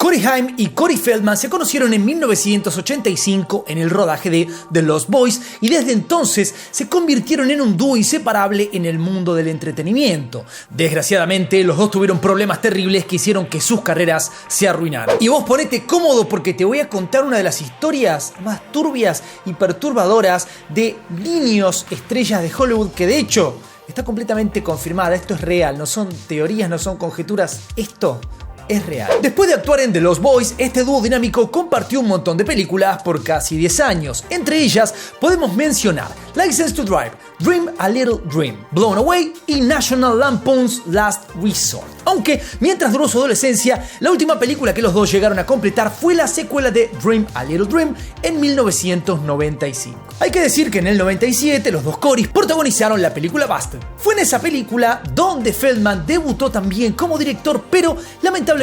Corey Haim y Corey Feldman se conocieron en 1985 en el rodaje de The Lost Boys y desde entonces se convirtieron en un dúo inseparable en el mundo del entretenimiento. Desgraciadamente, los dos tuvieron problemas terribles que hicieron que sus carreras se arruinaran. Y vos ponete cómodo porque te voy a contar una de las historias más turbias y perturbadoras de niños estrellas de Hollywood que de hecho está completamente confirmada. Esto es real, no son teorías, no son conjeturas, esto es real. Después de actuar en The Lost Boys, este dúo dinámico compartió un montón de películas por casi 10 años. Entre ellas podemos mencionar License to Drive, Dream a Little Dream, Blown Away y National Lampoon's Last Resort. Aunque mientras duró su adolescencia, la última película que los dos llegaron a completar fue la secuela de Dream a Little Dream en 1995. Hay que decir que en el 97 los dos Corys protagonizaron la película Busted. Fue en esa película donde Feldman debutó también como director, pero lamentablemente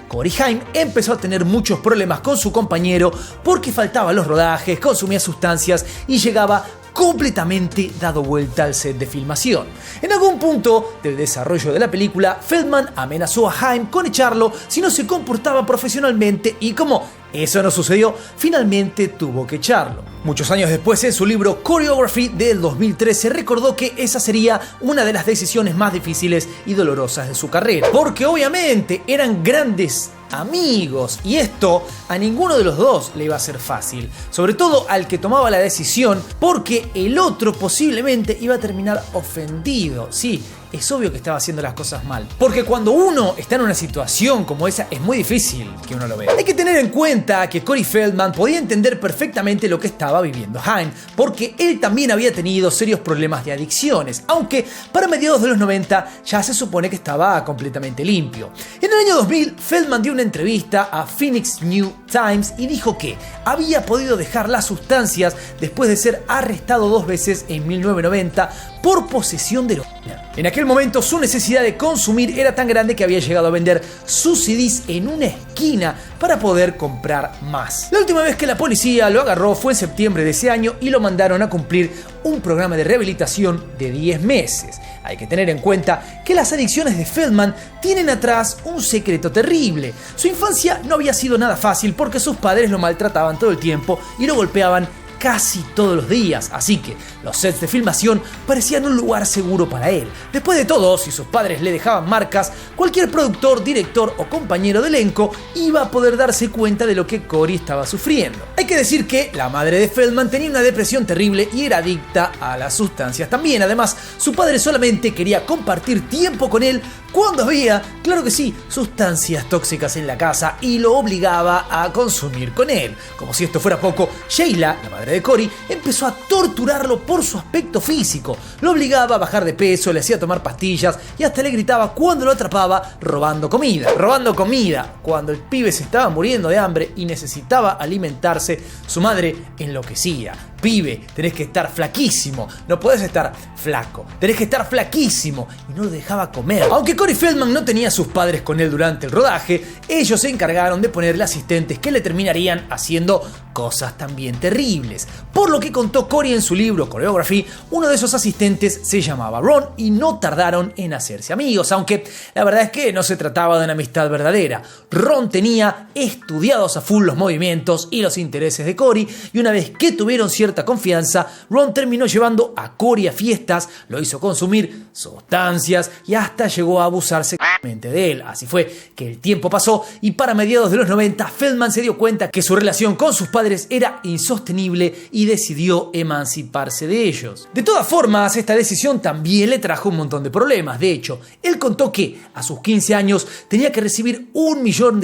Corey Haim empezó a tener muchos problemas con su compañero porque faltaban los rodajes, consumía sustancias y llegaba completamente dado vuelta al set de filmación. En algún punto del desarrollo de la película, Feldman amenazó a Haim con echarlo si no se comportaba profesionalmente y como eso no sucedió, finalmente tuvo que echarlo. Muchos años después, en su libro Choreography del 2013, recordó que esa sería una de las decisiones más difíciles y dolorosas de su carrera, porque obviamente eran grandes amigos y esto a ninguno de los dos le iba a ser fácil, sobre todo al que tomaba la decisión, porque el otro posiblemente iba a terminar ofendido. Sí, es obvio que estaba haciendo las cosas mal, porque cuando uno está en una situación como esa es muy difícil que uno lo vea. Hay que tener en cuenta que Corey Feldman podía entender perfectamente lo que estaba viviendo Haim, porque él también había tenido serios problemas de adicciones, aunque para mediados de los 90 ya se supone que estaba completamente limpio. En el año 2000, Feldman dio una entrevista a Phoenix New Times y dijo que había podido dejar las sustancias después de ser arrestado 2 veces en 1990 por posesión de heroína. En aquel momento su necesidad de consumir era tan grande que había llegado a vender sus CDs en una esquina para poder comprar más. La última vez que la policía lo agarró fue en septiembre de ese año y lo mandaron a cumplir un programa de rehabilitación de 10 meses. Hay que tener en cuenta que las adicciones de Feldman tienen atrás un secreto terrible. Su infancia no había sido nada fácil porque sus padres lo maltrataban todo el tiempo y lo golpeaban casi todos los días, así que los sets de filmación parecían un lugar seguro para él. Después de todo, si sus padres le dejaban marcas, cualquier productor, director o compañero de elenco iba a poder darse cuenta de lo que Corey estaba sufriendo. Hay que decir que la madre de Feldman tenía una depresión terrible y era adicta a las sustancias también. Además, su padre solamente quería compartir tiempo con él cuando había, claro que sí, sustancias tóxicas en la casa y lo obligaba a consumir con él. Como si esto fuera poco, Sheila, la madre de Corey, empezó a torturarlo por su aspecto físico. Lo obligaba a bajar de peso, le hacía tomar pastillas y hasta le gritaba cuando lo atrapaba robando comida. Robando comida. Cuando el pibe se estaba muriendo de hambre y necesitaba alimentarse, su madre enloquecía. Pibe, tenés que estar flaquísimo, no podés estar flaco, tenés que estar flaquísimo, y no lo dejaba comer. Aunque Corey Feldman no tenía a sus padres con él durante el rodaje, ellos se encargaron de ponerle asistentes que le terminarían haciendo cosas también terribles. Por lo que contó Corey en su libro Choreography, uno de esos asistentes se llamaba Ron y no tardaron en hacerse amigos, aunque la verdad es que no se trataba de una amistad verdadera. Ron tenía estudiados a full los movimientos y los intereses de Corey, y una vez que tuvieron cierta confianza, Ron terminó llevando a Corey a fiestas, lo hizo consumir sustancias y hasta llegó a abusar sexualmente de él. Así fue que el tiempo pasó y para mediados de los 90 Feldman se dio cuenta que su relación con sus padres era insostenible y decidió emanciparse de ellos. De todas formas, esta decisión también le trajo un montón de problemas. De hecho, él contó que a sus 15 años tenía que recibir $1 millón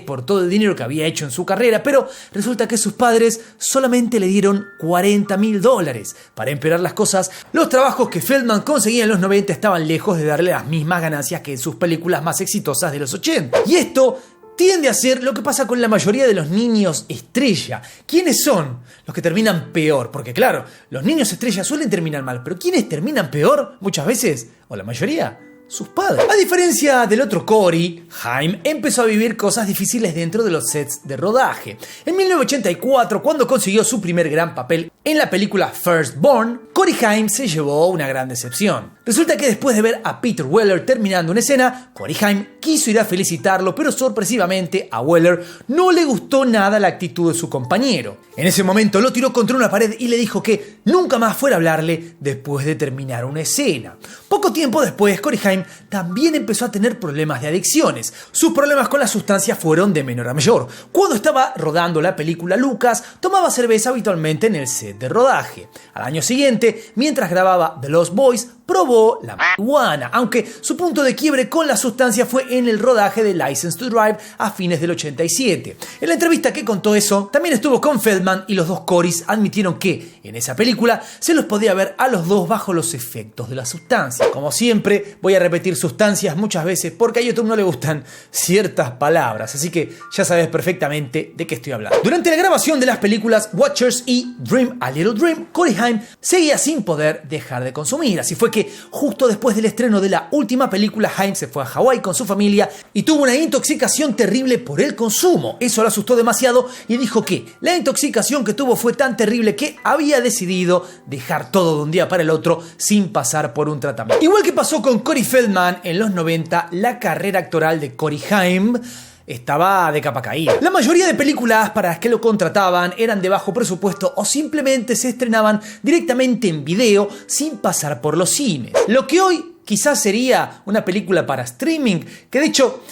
por todo el dinero que había hecho en su carrera, pero resulta que sus padres solamente le dieron $40.000. Para empeorar las cosas, los trabajos que Feldman conseguía en los 90 estaban lejos de darle las mismas ganancias que en sus películas más exitosas de los 80. Y esto tiende a ser lo que pasa con la mayoría de los niños estrella. ¿Quiénes son los que terminan peor? Porque claro, los niños estrella suelen terminar mal, pero ¿quiénes terminan peor muchas veces? O la mayoría, sus padres. A diferencia del otro Corey, Haim empezó a vivir cosas difíciles dentro de los sets de rodaje. En 1984, cuando consiguió su primer gran papel En la película Firstborn, Corey Haim se llevó una gran decepción. Resulta que después de ver a Peter Weller terminando una escena, Corey Haim quiso ir a felicitarlo, pero sorpresivamente a Weller no le gustó nada la actitud de su compañero. En ese momento lo tiró contra una pared y le dijo que nunca más fuera a hablarle después de terminar una escena. Poco tiempo después, Corey Haim también empezó a tener problemas de adicciones. Sus problemas con las sustancias fueron de menor a mayor. Cuando estaba rodando la película Lucas, tomaba cerveza habitualmente en el set de rodaje. Al año siguiente, mientras grababa The Lost Boys, probó la marihuana, aunque su punto de quiebre con la sustancia fue en el rodaje de License to Drive a fines del 87. En la entrevista que contó eso, también estuvo con Feldman y los dos Corys admitieron que en esa película se los podía ver a los dos bajo los efectos de la sustancia. Como siempre, voy a repetir sustancias muchas veces porque a YouTube no le gustan ciertas palabras, así que ya sabes perfectamente de qué estoy hablando. Durante la grabación de las películas Watchers y Dream a Little Dream, Corey Haim seguía sin poder dejar de consumir. Así fue que justo después del estreno de la última película, Haim se fue a Hawái con su familia y tuvo una intoxicación terrible por el consumo. Eso lo asustó demasiado y dijo que la intoxicación que tuvo fue tan terrible que había decidido dejar todo de un día para el otro sin pasar por un tratamiento. Igual que pasó con Corey Feldman en los 90, la carrera actoral de Corey Haim estaba de capa caída. La mayoría de películas para las que lo contrataban eran de bajo presupuesto o simplemente se estrenaban directamente en video sin pasar por los cines. Lo que hoy quizás sería una película para streaming, que de hecho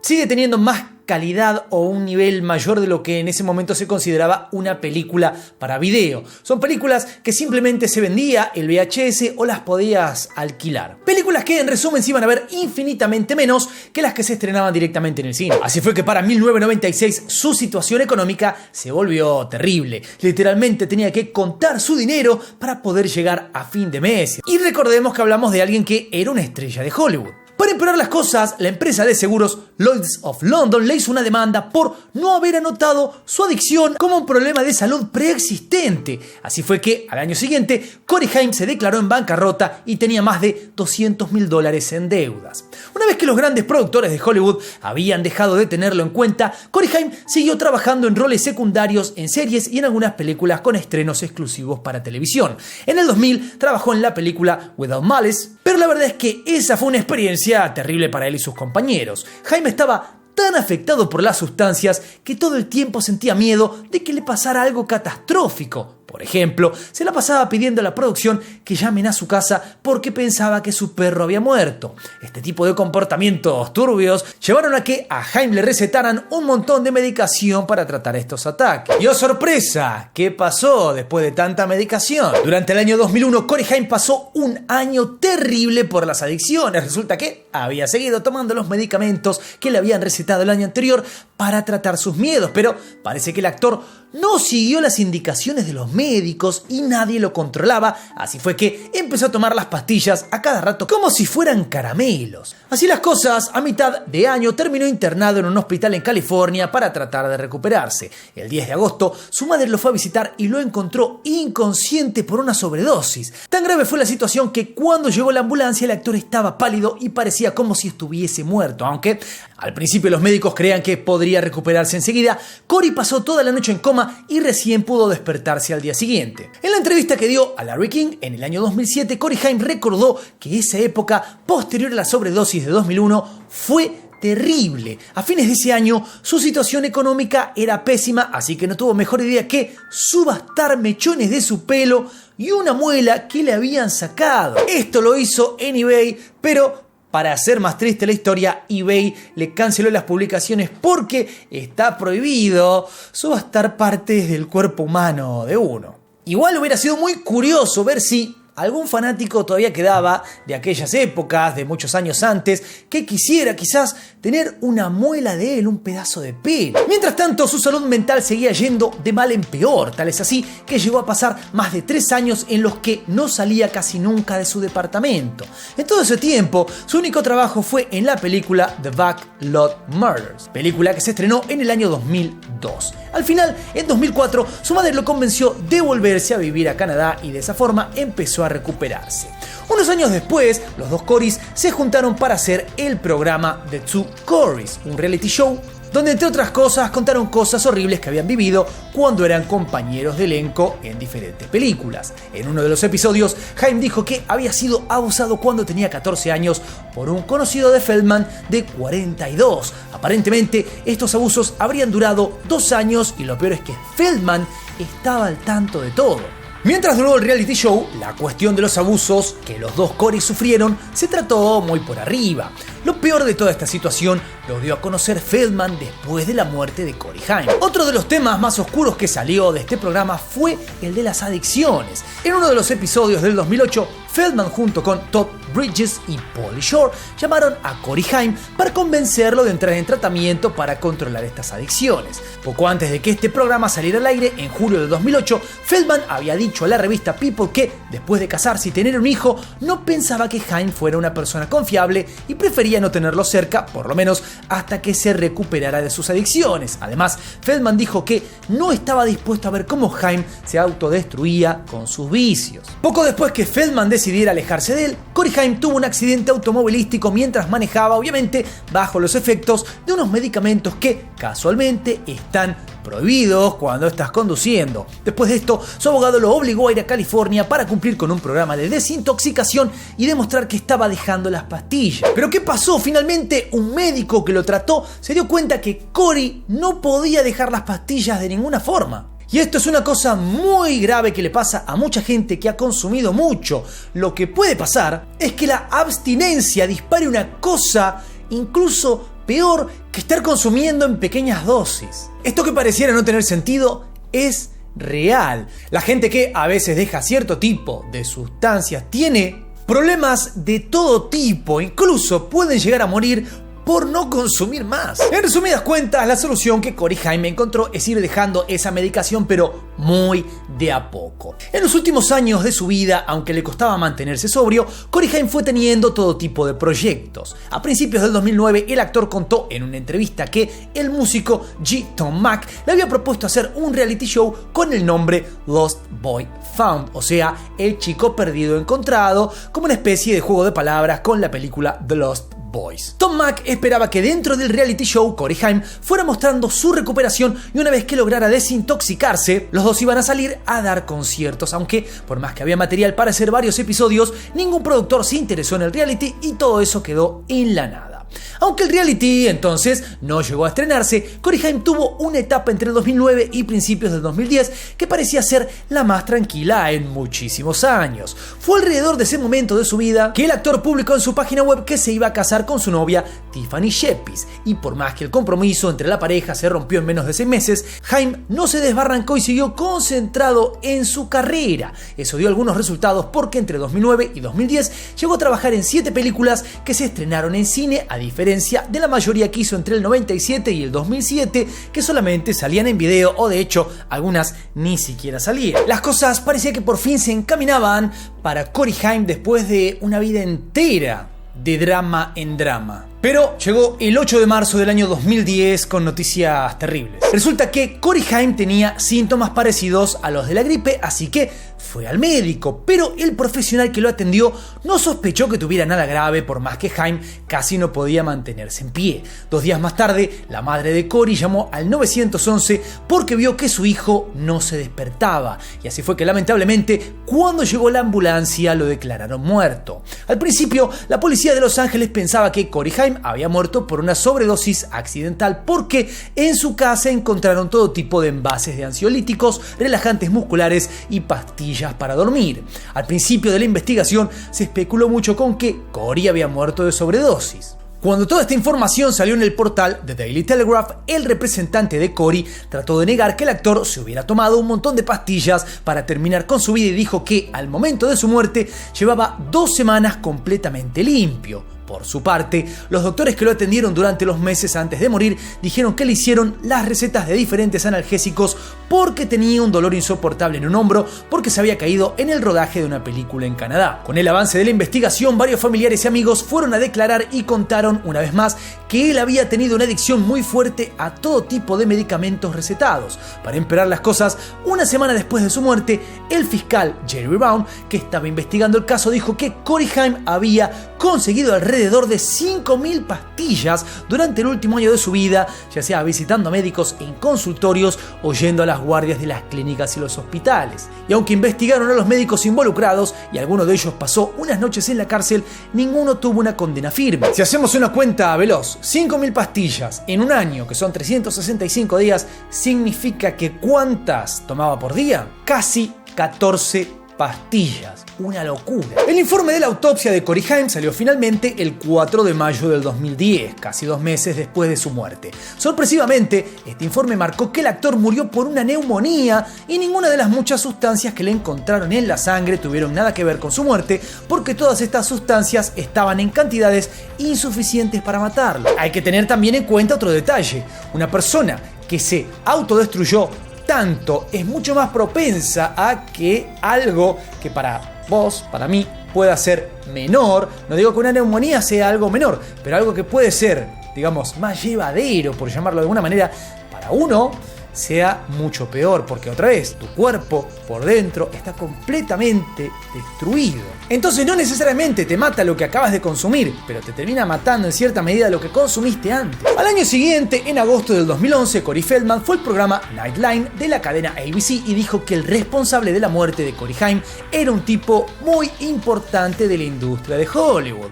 sigue teniendo más calidad o un nivel mayor de lo que en ese momento se consideraba una película para video. Son películas que simplemente se vendía el VHS o las podías alquilar. Películas que en resumen se iban a ver infinitamente menos que las que se estrenaban directamente en el cine. Así fue que para 1996 su situación económica se volvió terrible. Literalmente tenía que contar su dinero para poder llegar a fin de mes. Y recordemos que hablamos de alguien que era una estrella de Hollywood. Para empeorar las cosas, la empresa de seguros Lloyds of London le hizo una demanda por no haber anotado su adicción como un problema de salud preexistente. Así fue que al año siguiente, Corey Haim se declaró en bancarrota y tenía más de $200,000 en deudas. Una vez que los grandes productores de Hollywood habían dejado de tenerlo en cuenta, Corey Haim siguió trabajando en roles secundarios en series y en algunas películas con estrenos exclusivos para televisión. En el 2000 trabajó en la película Without Malice, pero la verdad es que esa fue una experiencia terrible para él y sus compañeros. Haim estaba tan afectado por las sustancias que todo el tiempo sentía miedo de que le pasara algo catastrófico. Por ejemplo, se la pasaba pidiendo a la producción que llamen a su casa porque pensaba que su perro había muerto. Este tipo de comportamientos turbios llevaron a que a Haim le recetaran un montón de medicación para tratar estos ataques. Y ¡oh sorpresa! ¿Qué pasó después de tanta medicación? Durante el año 2001, Corey Haim pasó un año terrible por las adicciones. Resulta que había seguido tomando los medicamentos que le habían recetado el año anterior para tratar sus miedos, pero parece que el actor no siguió las indicaciones de los médicos y nadie lo controlaba, así fue que empezó a tomar las pastillas a cada rato como si fueran caramelos. Así las cosas, a mitad de año terminó internado en un hospital en California para tratar de recuperarse. El 10 de agosto, su madre lo fue a visitar y lo encontró inconsciente por una sobredosis. Tan grave fue la situación que cuando llegó la ambulancia el actor estaba pálido y parecía como si estuviese muerto, aunque al principio los médicos creían que podría recuperarse enseguida. Corey pasó toda la noche en coma y recién pudo despertarse al día siguiente. En la entrevista que dio a Larry King en el año 2007, Corey Haim recordó que esa época, posterior a la sobredosis de 2001, fue terrible. A fines de ese año, su situación económica era pésima, así que no tuvo mejor idea que subastar mechones de su pelo y una muela que le habían sacado. Esto lo hizo en eBay, pero para hacer más triste la historia, eBay le canceló las publicaciones porque está prohibido subastar partes del cuerpo humano de uno. Igual hubiera sido muy curioso ver si algún fanático todavía quedaba de aquellas épocas, de muchos años antes, que quisiera quizás tener una muela de él, un pedazo de pelo. Mientras tanto, su salud mental seguía yendo de mal en peor, tal es así que llegó a pasar más de 3 años en los que no salía casi nunca de su departamento. En todo ese tiempo, su único trabajo fue en la película The Backlot Murders, película que se estrenó en el año 2002. Al final, en 2004, su madre lo convenció de volverse a vivir a Canadá y de esa forma empezó a recuperarse. Unos años después, los dos Corys se juntaron para hacer el programa The Two Corys, un reality show donde entre otras cosas contaron cosas horribles que habían vivido cuando eran compañeros de elenco en diferentes películas. En uno de los episodios, Haim dijo que había sido abusado cuando tenía 14 años por un conocido de Feldman de 42. Aparentemente, estos abusos habrían durado 2 años y lo peor es que Feldman estaba al tanto de todo. Mientras duró el reality show, la cuestión de los abusos que los dos Corey sufrieron se trató muy por arriba. Lo peor de toda esta situación lo dio a conocer Feldman después de la muerte de Corey Haim. Otro de los temas más oscuros que salió de este programa fue el de las adicciones. En uno de los episodios del 2008, Feldman junto con Todd Bridges y Pauly Shore llamaron a Corey Haim para convencerlo de entrar en tratamiento para controlar estas adicciones. Poco antes de que este programa saliera al aire, en julio de 2008, Feldman había dicho a la revista People que, después de casarse y tener un hijo, no pensaba que Haim fuera una persona confiable y prefería no tenerlo cerca, por lo menos hasta que se recuperara de sus adicciones. Además, Feldman dijo que no estaba dispuesto a ver cómo Haim se autodestruía con sus vicios. Poco después que Feldman decidiera alejarse de él, Corey Haim tuvo un accidente automovilístico mientras manejaba, obviamente bajo los efectos de unos medicamentos que casualmente están prohibidos cuando estás conduciendo. Después de esto, su abogado lo obligó a ir a California para cumplir con un programa de desintoxicación y demostrar que estaba dejando las pastillas. ¿Pero qué pasó? Finalmente, un médico que lo trató se dio cuenta que Corey no podía dejar las pastillas de ninguna forma. Y esto es una cosa muy grave que le pasa a mucha gente que ha consumido mucho. Lo que puede pasar es que la abstinencia dispare una cosa incluso peor que estar consumiendo en pequeñas dosis. Esto que pareciera no tener sentido es real. La gente que a veces deja cierto tipo de sustancias tiene problemas de todo tipo, incluso pueden llegar a morir por no consumir más. En resumidas cuentas, la solución que Corey Haim encontró es ir dejando esa medicación, pero muy de a poco. En los últimos años de su vida, aunque le costaba mantenerse sobrio, Corey Haim fue teniendo todo tipo de proyectos. A principios del 2009, el actor contó en una entrevista que el músico G. Tom Mac le había propuesto hacer un reality show con el nombre Lost Boy Found, o sea, el chico perdido encontrado, como una especie de juego de palabras con la película The Lost Boys. Tom Mac esperaba que dentro del reality show Corey Haim fuera mostrando su recuperación y una vez que lograra desintoxicarse, los dos iban a salir a dar conciertos, aunque por más que había material para hacer varios episodios, ningún productor se interesó en el reality y todo eso quedó en la nada. Aunque el reality entonces no llegó a estrenarse, Corey Haim tuvo una etapa entre el 2009 y principios del 2010 que parecía ser la más tranquila en muchísimos años. Fue alrededor de ese momento de su vida que el actor publicó en su página web que se iba a casar con su novia Tiffany Shepis, y por más que el compromiso entre la pareja se rompió en menos de 6 meses, Haim no se desbarrancó y siguió concentrado en su carrera. Eso dio algunos resultados porque entre 2009 y 2010 llegó a trabajar en 7 películas que se estrenaron en cine, a diferencia de la mayoría que hizo entre el 97 y el 2007, que solamente salían en video o de hecho algunas ni siquiera salían. Las cosas parecía que por fin se encaminaban para Corey Haim después de una vida entera de drama en drama. Pero llegó el 8 de marzo del año 2010 con noticias terribles. Resulta que Corey Haim tenía síntomas parecidos a los de la gripe, así que fue al médico, pero el profesional que lo atendió no sospechó que tuviera nada grave, por más que Haim casi no podía mantenerse en pie. 2 días más tarde, la madre de Corey llamó al 911 porque vio que su hijo no se despertaba, y así fue que lamentablemente cuando llegó la ambulancia lo declararon muerto. Al principio, la policía de Los Ángeles pensaba que Corey Haim había muerto por una sobredosis accidental porque en su casa encontraron todo tipo de envases de ansiolíticos, relajantes musculares y pastillas para dormir. Al principio de la investigación se especuló mucho con que Corey había muerto de sobredosis. Cuando toda esta información salió en el portal The Daily Telegraph, el representante de Corey trató de negar que el actor se hubiera tomado un montón de pastillas para terminar con su vida y dijo que al momento de su muerte llevaba 2 semanas completamente limpio. Por su parte, los doctores que lo atendieron durante los meses antes de morir dijeron que le hicieron las recetas de diferentes analgésicos porque tenía un dolor insoportable en un hombro porque se había caído en el rodaje de una película en Canadá. Con el avance de la investigación, varios familiares y amigos fueron a declarar y contaron una vez más que él había tenido una adicción muy fuerte a todo tipo de medicamentos recetados. Para empeorar las cosas, una semana después de su muerte, el fiscal Jerry Brown, que estaba investigando el caso, dijo que Corey Haim había conseguido alrededor de 5.000 pastillas durante el último año de su vida, ya sea visitando a médicos en consultorios o yendo a las guardias de las clínicas y los hospitales. Y aunque investigaron a los médicos involucrados y alguno de ellos pasó unas noches en la cárcel, ninguno tuvo una condena firme. Si hacemos una cuenta veloz, 5.000 pastillas en un año, que son 365 días, significa que ¿cuántas tomaba por día? Casi 14 pastillas. Una locura. El informe de la autopsia de Corey Haim salió finalmente el 4 de mayo del 2010, casi 2 meses después de su muerte. Sorpresivamente, este informe marcó que el actor murió por una neumonía y ninguna de las muchas sustancias que le encontraron en la sangre tuvieron nada que ver con su muerte, porque todas estas sustancias estaban en cantidades insuficientes para matarlo. Hay que tener también en cuenta otro detalle. Una persona que se autodestruyó tanto es mucho más propensa a que algo que para vos, para mí, pueda ser menor, no digo que una neumonía sea algo menor, pero algo que puede ser, digamos, más llevadero, por llamarlo de alguna manera, para uno, sea mucho peor, porque otra vez, tu cuerpo por dentro está completamente destruido. Entonces no necesariamente te mata lo que acabas de consumir, pero te termina matando en cierta medida lo que consumiste antes. Al año siguiente, en agosto del 2011, Corey Feldman fue al programa Nightline de la cadena ABC y dijo que el responsable de la muerte de Corey Haim era un tipo muy importante de la industria de Hollywood.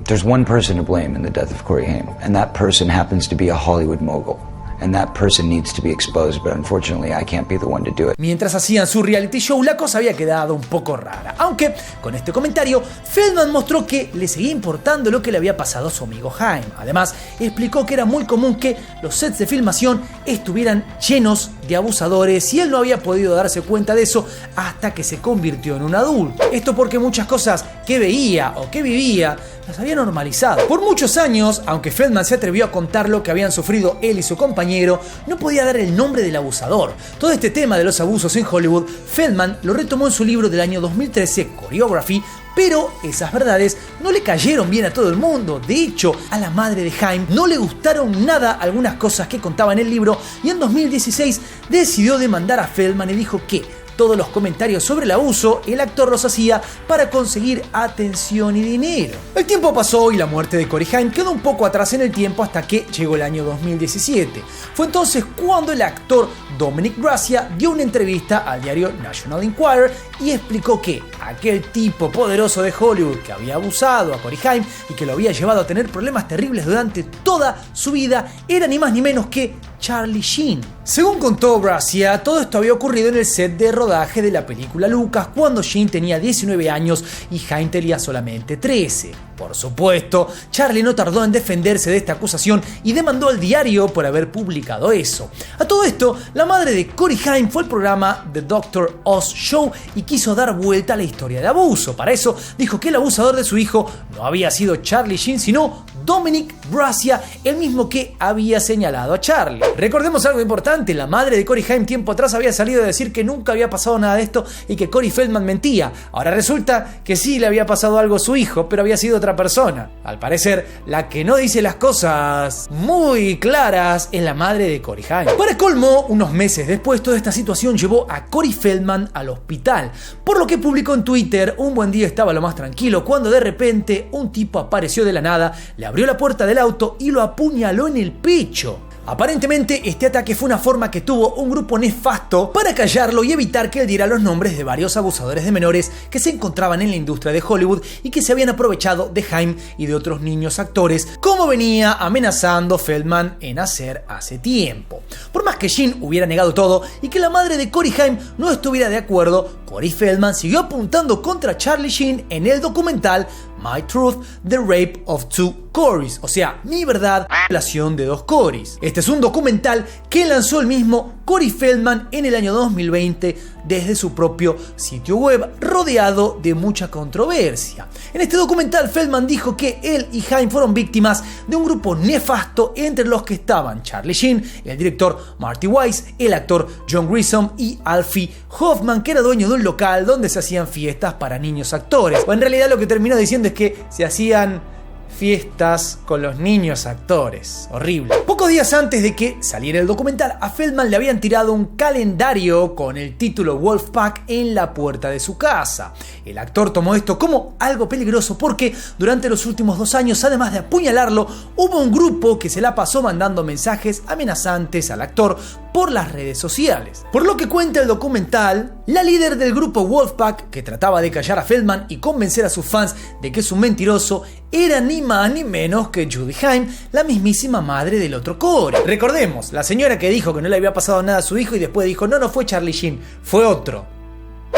There's one person to blame in the death of Corey Haim, and that person happens to be a Hollywood mogul. And that person needs to be exposed, but unfortunately I can't be the one to do it. Mientras hacían su reality show, la cosa había quedado un poco rara. Aunque, con este comentario, Feldman mostró que le seguía importando lo que le había pasado a su amigo Haim. Además, explicó que era muy común que los sets de filmación estuvieran llenos de abusadores y él no había podido darse cuenta de eso hasta que se convirtió en un adulto. Esto porque muchas cosas que veía o que vivía las había normalizado. Por muchos años, aunque Feldman se atrevió a contar lo que habían sufrido él y su compañero, no podía dar el nombre del abusador. Todo este tema de los abusos en Hollywood, Feldman lo retomó en su libro del año 2013, Choreography, pero esas verdades no le cayeron bien a todo el mundo. De hecho, a la madre de Haim no le gustaron nada algunas cosas que contaba en el libro y en 2016 decidió demandar a Feldman y dijo que todos los comentarios sobre el abuso, el actor los hacía para conseguir atención y dinero. El tiempo pasó y la muerte de Corey Haim quedó un poco atrás en el tiempo hasta que llegó el año 2017. Fue entonces cuando el actor Dominic Gracia dio una entrevista al diario National Enquirer y explicó que aquel tipo poderoso de Hollywood que había abusado a Corey Haim y que lo había llevado a tener problemas terribles durante toda su vida era ni más ni menos que Charlie Sheen. Según contó Gracia, todo esto había ocurrido en el set de rodaje de la película Lucas cuando Sheen tenía 19 años y Haim tenía solamente 13. Por supuesto, Charlie no tardó en defenderse de esta acusación y demandó al diario por haber publicado eso. A todo esto, la madre de Corey Haim fue al programa The Dr. Oz Show y quiso dar vuelta a la historia de abuso. Para eso, dijo que el abusador de su hijo no había sido Charlie Sheen, sino Dominic Gracia, el mismo que había señalado a Charlie. Recordemos algo importante, la madre de Corey Haim tiempo atrás había salido a decir que nunca había pasado nada de esto y que Corey Feldman mentía. Ahora resulta que sí le había pasado algo a su hijo, pero había sido otra persona. Al parecer, la que no dice las cosas muy claras es la madre de Corey Haim. Para colmo, unos meses después, toda esta situación llevó a Corey Feldman al hospital, por lo que publicó en Twitter: un buen día estaba lo más tranquilo cuando de repente un tipo apareció de la nada, le abrió la puerta del auto y lo apuñaló en el pecho. Aparentemente, este ataque fue una forma que tuvo un grupo nefasto para callarlo y evitar que él diera los nombres de varios abusadores de menores que se encontraban en la industria de Hollywood y que se habían aprovechado de Haim y de otros niños actores, como venía amenazando Feldman en hacer hace tiempo. Por más que Sheen hubiera negado todo y que la madre de Corey Haim no estuviera de acuerdo, Corey Feldman siguió apuntando contra Charlie Sheen en el documental My Truth, The Rape of Two Coreys, o sea, Mi Verdad, la violación de dos Coreys. Este es un documental que lanzó el mismo Corey Feldman en el año 2020 desde su propio sitio web, rodeado de mucha controversia. En este documental, Feldman dijo que él y Haim fueron víctimas de un grupo nefasto entre los que estaban Charlie Sheen, el director Marty Weiss, el actor John Grissom y Alfie Hoffman, que era dueño de un local donde se hacían fiestas para niños actores. O en realidad lo que terminó diciendo es que se hacían fiestas con los niños actores. Horrible. Pocos días antes de que saliera el documental, a Feldman le habían tirado un calendario con el título Wolfpack en la puerta de su casa. El actor tomó esto como algo peligroso porque durante los últimos 2 años, además de apuñalarlo, hubo un grupo que se la pasó mandando mensajes amenazantes al actor por las redes sociales. Por lo que cuenta el documental, la líder del grupo Wolfpack, que trataba de callar a Feldman y convencer a sus fans de que es un mentiroso, era ni más ni menos que Judy Haim, la mismísima madre del otro Corey. Recordemos, la señora que dijo que no le había pasado nada a su hijo y después dijo no fue Charlie Sheen, fue otro.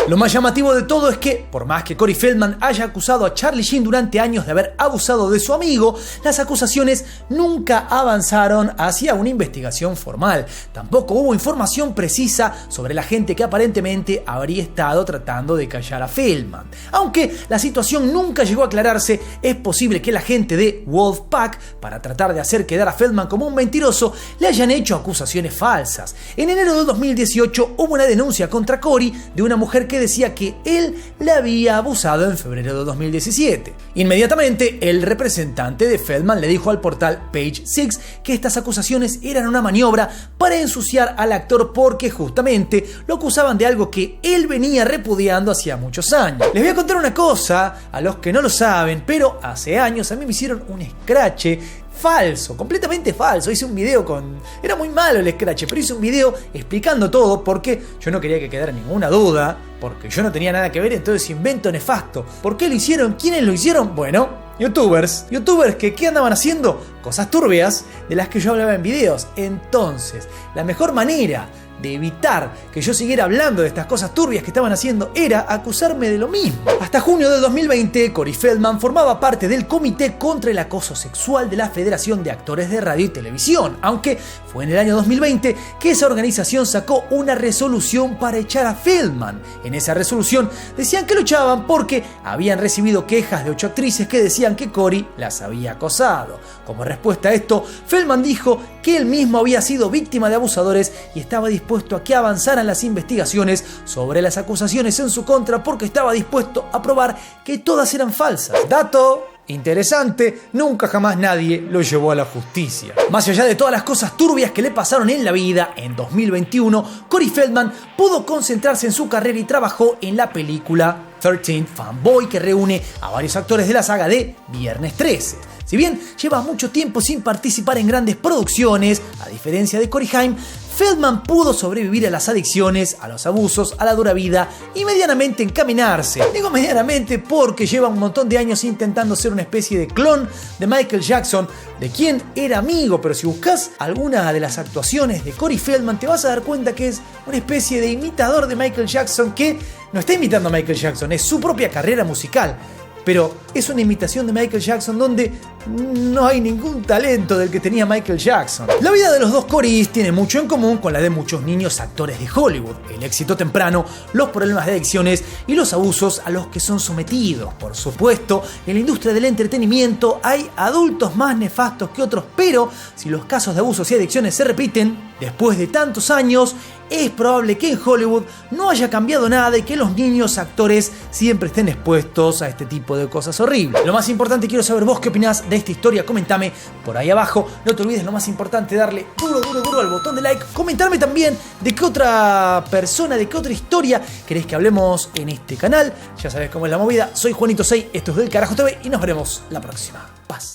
Lo más llamativo de todo es que, por más que Corey Feldman haya acusado a Charlie Sheen durante años de haber abusado de su amigo, las acusaciones nunca avanzaron hacia una investigación formal. Tampoco hubo información precisa sobre la gente que aparentemente habría estado tratando de callar a Feldman. Aunque la situación nunca llegó a aclararse, es posible que la gente de Wolfpack, para tratar de hacer quedar a Feldman como un mentiroso, le hayan hecho acusaciones falsas. En enero de 2018 hubo una denuncia contra Corey de una mujer que decía que él le había abusado en febrero de 2017. Inmediatamente, el representante de Feldman le dijo al portal Page Six que estas acusaciones eran una maniobra para ensuciar al actor porque justamente lo acusaban de algo que él venía repudiando hacía muchos años. Les voy a contar una cosa a los que no lo saben, pero hace años a mí me hicieron un escrache falso, completamente falso. Hice un video Era muy malo el scratch, pero hice un video explicando todo porque yo no quería que quedara ninguna duda, porque yo no tenía nada que ver en todo ese invento nefasto. ¿Por qué lo hicieron? ¿Quiénes lo hicieron? Bueno, youtubers que ¿qué andaban haciendo? Cosas turbias de las que yo hablaba en videos. Entonces, la mejor manera de evitar que yo siguiera hablando de estas cosas turbias que estaban haciendo era acusarme de lo mismo. Hasta junio de 2020, Corey Feldman formaba parte del Comité contra el Acoso Sexual de la Federación de Actores de Radio y Televisión, aunque fue en el año 2020 que esa organización sacó una resolución para echar a Feldman. En esa resolución decían que lo echaban porque habían recibido quejas de 8 actrices que decían que Corey las había acosado. Como respuesta a esto, Feldman dijo que él mismo había sido víctima de abusadores y estaba dispuesto a que avanzaran las investigaciones sobre las acusaciones en su contra porque estaba dispuesto a probar que todas eran falsas. Dato interesante, nunca jamás nadie lo llevó a la justicia. Más allá de todas las cosas turbias que le pasaron en la vida, en 2021, Corey Feldman pudo concentrarse en su carrera y trabajó en la película 13th Fanboy, que reúne a varios actores de la saga de Viernes 13. Si bien lleva mucho tiempo sin participar en grandes producciones, a diferencia de Corey Haim, Feldman pudo sobrevivir a las adicciones, a los abusos, a la dura vida y medianamente encaminarse. Digo medianamente porque lleva un montón de años intentando ser una especie de clon de Michael Jackson, de quien era amigo, pero si buscas alguna de las actuaciones de Corey Feldman te vas a dar cuenta que es una especie de imitador de Michael Jackson que no está imitando a Michael Jackson, es su propia carrera musical. Pero es una imitación de Michael Jackson donde no hay ningún talento del que tenía Michael Jackson. La vida de los dos Coreys tiene mucho en común con la de muchos niños actores de Hollywood. El éxito temprano, los problemas de adicciones y los abusos a los que son sometidos. Por supuesto, en la industria del entretenimiento hay adultos más nefastos que otros, pero si los casos de abusos y adicciones se repiten, después de tantos años, es probable que en Hollywood no haya cambiado nada y que los niños actores siempre estén expuestos a este tipo de cosas horribles. Lo más importante, quiero saber vos qué opinás de esta historia. Comentame por ahí abajo. No te olvides, lo más importante, darle duro al botón de like. Comentarme también de qué otra persona, de qué otra historia querés que hablemos en este canal. Ya sabés cómo es la movida. Soy Juanito 6, esto es Del Carajo TV y nos veremos la próxima. Paz.